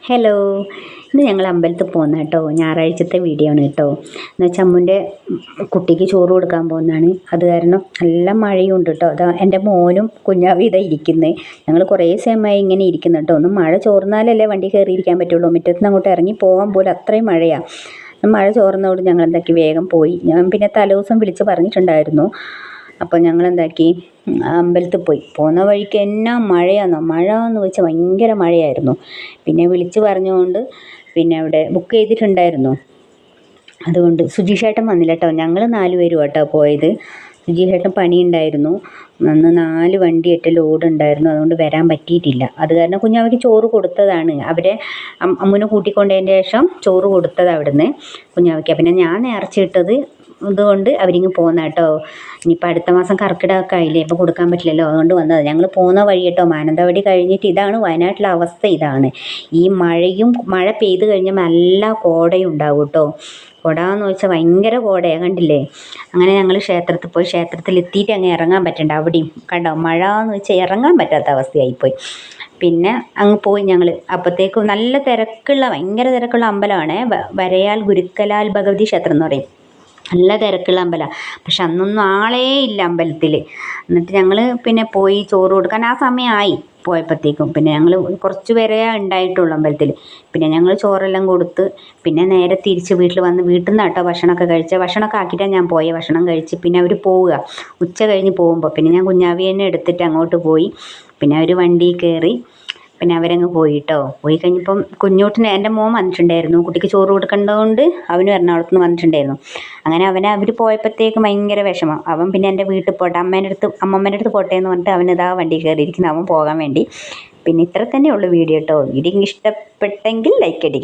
Hello, ഇന്ന് ഞങ്ങൾ അമ്പലത്തിൽ പോകുന്ന കേട്ടോ. ഞായറാഴ്ചത്തെ വീഡിയോ ആണ് കേട്ടോ. എന്ന് വെച്ചാൽ അമ്മുൻ്റെ കുട്ടിക്ക് ചോറ് കൊടുക്കാൻ പോകുന്നതാണ്. അത് കാരണം നല്ല മഴയുണ്ട് കേട്ടോ. അതാ എൻ്റെ മോനും കുഞ്ഞാവി ഇതാ ഇരിക്കുന്നത്. ഞങ്ങൾ കുറേ സമയമായി ഇങ്ങനെ ഇരിക്കുന്നു കേട്ടോ. ഒന്ന് മഴ ചോർന്നാലല്ലേ വണ്ടി കയറിയിരിക്കാൻ പറ്റുള്ളൂ. മുറ്റത്തുനിന്ന് അങ്ങോട്ട് ഇറങ്ങി പോകാൻ പോലും അത്രയും മഴയാണ്. മഴ ചോർന്നതോട് ഞങ്ങൾ എന്താക്കി വേഗം പോയി. ഞാൻ പിന്നെ തലേദിവസം വിളിച്ച് പറഞ്ഞിട്ടുണ്ടായിരുന്നു. അപ്പോൾ ഞങ്ങൾ എന്താക്കി അമ്പലത്തിൽ പോയി. പോകുന്ന വഴിക്ക് എന്നാ മഴയാണെന്നോ, മഴ എന്ന് വെച്ചാൽ ഭയങ്കര മഴയായിരുന്നു. പിന്നെ വിളിച്ച് പറഞ്ഞുകൊണ്ട് പിന്നെ അവിടെ ബുക്ക് ചെയ്തിട്ടുണ്ടായിരുന്നു. അതുകൊണ്ട് സുജീഷേട്ടൻ വന്നില്ല കേട്ടോ. ഞങ്ങൾ 4 പേരും കേട്ടോ പോയത്. സുജീഷേട്ടൻ പണിയുണ്ടായിരുന്നു. അന്ന് 4 വണ്ടിയായിട്ട് ലോഡ് ഉണ്ടായിരുന്നു. അതുകൊണ്ട് വരാൻ പറ്റിയിട്ടില്ല. അത് കാരണം കുഞ്ഞാവയ്ക്ക് ചോറ് കൊടുത്തതാണ്. അവരെ അമ്മുനെ കൂട്ടിക്കൊണ്ടതിന് ശേഷം ചോറ് കൊടുത്തത് അവിടുന്ന് കുഞ്ഞാവയ്ക്ക്. പിന്നെ ഞാൻ നേർച്ചയിട്ടത് അതുകൊണ്ട് അവരിങ്ങ് പോകുന്ന കേട്ടോ. ഇനിയിപ്പോൾ അടുത്ത മാസം കർക്കിടകമൊക്കെ ആയില്ലേ, ഇപ്പോൾ കൊടുക്കാൻ പറ്റില്ലല്ലോ. അതുകൊണ്ട് വന്നത്. ഞങ്ങൾ പോകുന്ന വഴി കേട്ടോ, മാനന്തവാടി കഴിഞ്ഞിട്ട് ഇതാണ് വയനാട്ടിലെ അവസ്ഥ. ഇതാണ് ഈ മഴ പെയ്ത് കഴിഞ്ഞാൽ നല്ല കോടയും ഉണ്ടാവും കേട്ടോ. കുട എന്ന് വെച്ചാൽ ഭയങ്കര കോടയാണ്, കണ്ടില്ലേ. അങ്ങനെ ഞങ്ങൾ ക്ഷേത്രത്തിൽ പോയി. ക്ഷേത്രത്തിൽ എത്തിയിട്ട് അങ്ങ് ഇറങ്ങാൻ പറ്റണ്ട. അവിടെയും കണ്ടോ, മഴ എന്ന് വെച്ചാൽ ഇറങ്ങാൻ പറ്റാത്ത അവസ്ഥയായിപ്പോയി. പിന്നെ അങ്ങ് പോയി ഞങ്ങൾ. അപ്പോഴത്തേക്കും നല്ല തിരക്കുള്ള, ഭയങ്കര തിരക്കുള്ള അമ്പലമാണ്. വരയാൽ ഗുരുക്കലാൽ ഭഗവതി ക്ഷേത്രം എന്ന് പറയും. നല്ല തിരക്കുള്ള അമ്പലമാണ്. പക്ഷെ അന്നൊന്നും ആളേ ഇല്ല അമ്പലത്തിൽ. എന്നിട്ട് ഞങ്ങൾ പിന്നെ പോയി ചോറ് കൊടുക്കാൻ ആ സമയമായി പോയപ്പോഴത്തേക്കും. പിന്നെ ഞങ്ങൾ കുറച്ച് പേരേ ഉണ്ടായിട്ടുള്ളൂ അമ്പലത്തിൽ. പിന്നെ ഞങ്ങൾ ചോറെല്ലാം കൊടുത്ത് പിന്നെ നേരെ തിരിച്ച് വീട്ടിൽ വന്ന് വീട്ടിൽ നിന്ന് കേട്ടോ ഭക്ഷണമൊക്കെ കഴിച്ച്. ഭക്ഷണമൊക്കെ ആക്കിയിട്ടാണ് ഞാൻ പോയത്. ഭക്ഷണം കഴിച്ച് പിന്നെ അവർ പോവുക ഉച്ച കഴിഞ്ഞ് പോകുമ്പോൾ. പിന്നെ ഞാൻ കുഞ്ഞാവിയെ എടുത്തിട്ട് അങ്ങോട്ട് പോയി. പിന്നെ അവർ വണ്ടിയിൽ കയറി. പിന്നെ അവരങ്ങ് പോയി കേട്ടോ. പോയി കഴിഞ്ഞപ്പം കുഞ്ഞൂട്ടിന് എൻ്റെ മോൻ വന്നിട്ടുണ്ടായിരുന്നു. കുട്ടിക്ക് ചോറ് കൊടുക്കേണ്ടതുകൊണ്ട് അവനും എറണാകുളത്ത് നിന്ന് വന്നിട്ടുണ്ടായിരുന്നു. അങ്ങനെ അവർ പോയപ്പോഴത്തേക്ക് ഭയങ്കര വിഷമം. അവൻ പിന്നെ എൻ്റെ വീട്ടിൽ പോട്ടെ, അമ്മമ്മേൻ്റെ അടുത്ത് പോട്ടെ എന്ന് പറഞ്ഞിട്ട് അവനിതാ വണ്ടി കയറിയിരിക്കുന്നു. അവൻ പോകാൻ വേണ്ടി. പിന്നെ ഇത്ര തന്നെ ഉള്ളൂ വീഡിയോ കേട്ടോ. വീഡിയോ ഇഷ്ടപ്പെട്ടെങ്കിൽ ലൈക്ക് അടിക്കണം.